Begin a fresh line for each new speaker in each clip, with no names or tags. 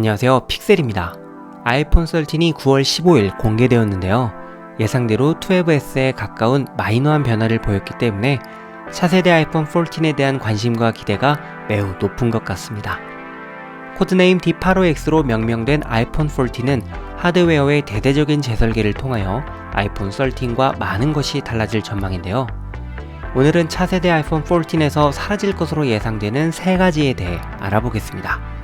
안녕하세요, 픽셀입니다. 아이폰 13이 9월 15일 공개되었는데요. 예상대로 12S에 가까운 마이너한 변화를 보였기 때문에 차세대 아이폰 14에 대한 관심과 기대가 매우 높은 것 같습니다. 코드네임 D85X로 명명된 아이폰 14는 하드웨어의 대대적인 재설계를 통하여 아이폰 13과 많은 것이 달라질 전망인데요. 오늘은 차세대 아이폰 14에서 사라질 것으로 예상되는 3가지에 대해 알아보겠습니다.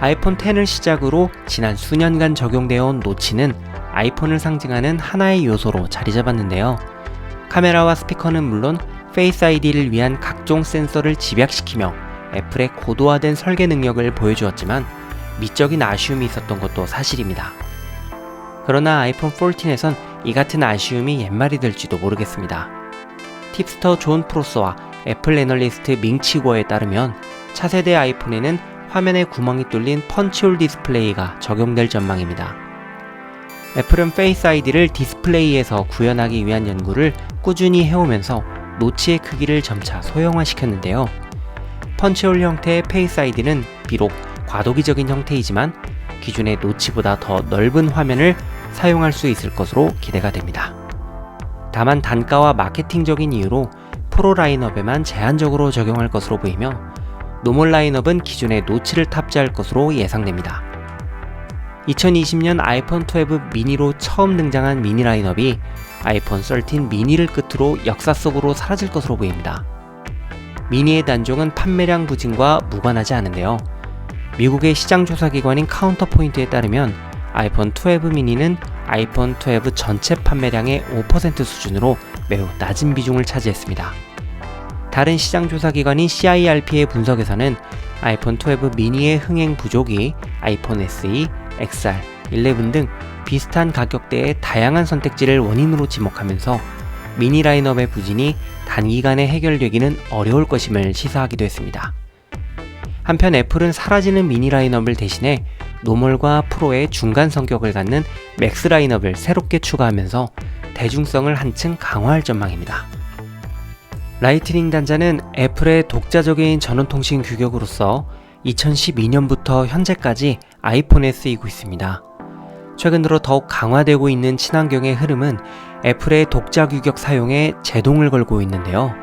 아이폰 10을 시작으로 지난 수년간 적용되어 온 노치는 아이폰을 상징하는 하나의 요소로 자리 잡았는데요. 카메라와 스피커는 물론 페이스 아이디를 위한 각종 센서를 집약시키며 애플의 고도화된 설계 능력을 보여주었지만 미적인 아쉬움이 있었던 것도 사실입니다. 그러나 아이폰 14에선 이 같은 아쉬움이 옛말이 될지도 모르겠습니다. 팁스터 존 프로스와 애플 애널리스트 밍치고에 따르면 차세대 아이폰에는 화면에 구멍이 뚫린 펀치홀 디스플레이가 적용될 전망입니다. 애플은 페이스 아이디를 디스플레이에서 구현하기 위한 연구를 꾸준히 해오면서 노치의 크기를 점차 소형화시켰는데요. 펀치홀 형태의 페이스 아이디는 비록 과도기적인 형태이지만 기존의 노치보다 더 넓은 화면을 사용할 수 있을 것으로 기대가 됩니다. 다만 단가와 마케팅적인 이유로 프로 라인업에만 제한적으로 적용할 것으로 보이며 노멀 라인업은 기존의 노치를 탑재할 것으로 예상됩니다. 2020년 아이폰 12 미니로 처음 등장한 미니 라인업이 아이폰 13 미니를 끝으로 역사 속으로 사라질 것으로 보입니다. 미니의 단종은 판매량 부진과 무관하지 않은데요. 미국의 시장 조사 기관인 카운터포인트에 따르면 아이폰 12 미니는 아이폰 12 전체 판매량의 5% 수준으로 매우 낮은 비중을 차지했습니다. 다른 시장 조사 기관인 CIRP의 분석에서는 아이폰 12 미니의 흥행 부족이 아이폰 SE, XR, 11 등 비슷한 가격대의 다양한 선택지를 원인으로 지목하면서 미니 라인업의 부진이 단기간에 해결되기는 어려울 것임을 시사하기도 했습니다. 한편 애플은 사라지는 미니 라인업을 대신해 노멀과 프로의 중간 성격을 갖는 맥스 라인업을 새롭게 추가하면서 대중성을 한층 강화할 전망입니다. 라이트닝 단자는 애플의 독자적인 전원통신 규격으로서 2012년부터 현재까지 아이폰에 쓰이고 있습니다. 최근 들어 더욱 강화되고 있는 친환경의 흐름은 애플의 독자 규격 사용에 제동을 걸고 있는데요.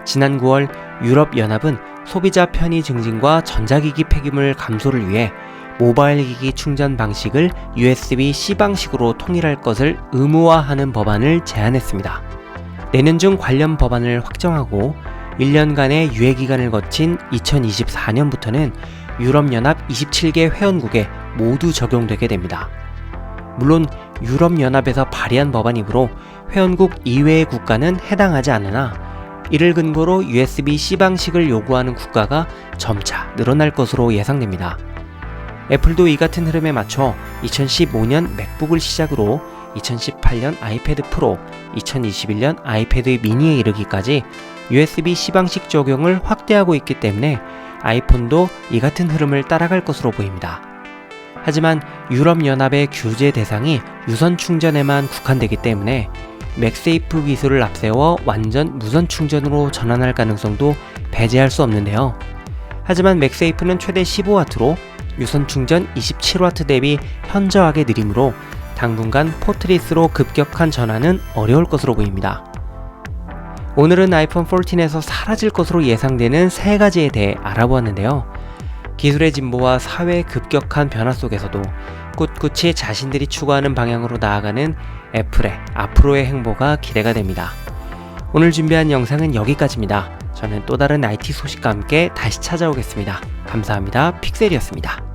지난 9월 유럽연합은 소비자 편의 증진과 전자기기 폐기물 감소를 위해 모바일 기기 충전 방식을 USB-C 방식으로 통일할 것을 의무화하는 법안을 제안했습니다. 내년 중 관련 법안을 확정하고 1년간의 유예기간을 거친 2024년부터는 유럽연합 27개 회원국에 모두 적용되게 됩니다. 물론 유럽연합에서 발의한 법안이므로 회원국 이외의 국가는 해당하지 않으나 이를 근거로 USB-C 방식을 요구하는 국가가 점차 늘어날 것으로 예상됩니다. 애플도 이 같은 흐름에 맞춰 2015년 맥북을 시작으로 2018년 아이패드 프로, 2021년 아이패드 미니에 이르기까지 USB-C 방식 적용을 확대하고 있기 때문에 아이폰도 이 같은 흐름을 따라갈 것으로 보입니다. 하지만 유럽연합의 규제 대상이 유선 충전에만 국한되기 때문에 맥세이프 기술을 앞세워 완전 무선 충전으로 전환할 가능성도 배제할 수 없는데요. 하지만 맥세이프는 최대 15W로 유선 충전 27W 대비 현저하게 느리므로 당분간 포트리스로 급격한 전환은 어려울 것으로 보입니다. 오늘은 아이폰 14에서 사라질 것으로 예상되는 3가지에 대해 알아보았는데요. 기술의 진보와 사회의 급격한 변화 속에서도 꿋꿋이 자신들이 추구하는 방향으로 나아가는 애플의 앞으로의 행보가 기대가 됩니다. 오늘 준비한 영상은 여기까지입니다. 저는 또 다른 IT 소식과 함께 다시 찾아오겠습니다. 감사합니다. 픽셀이었습니다.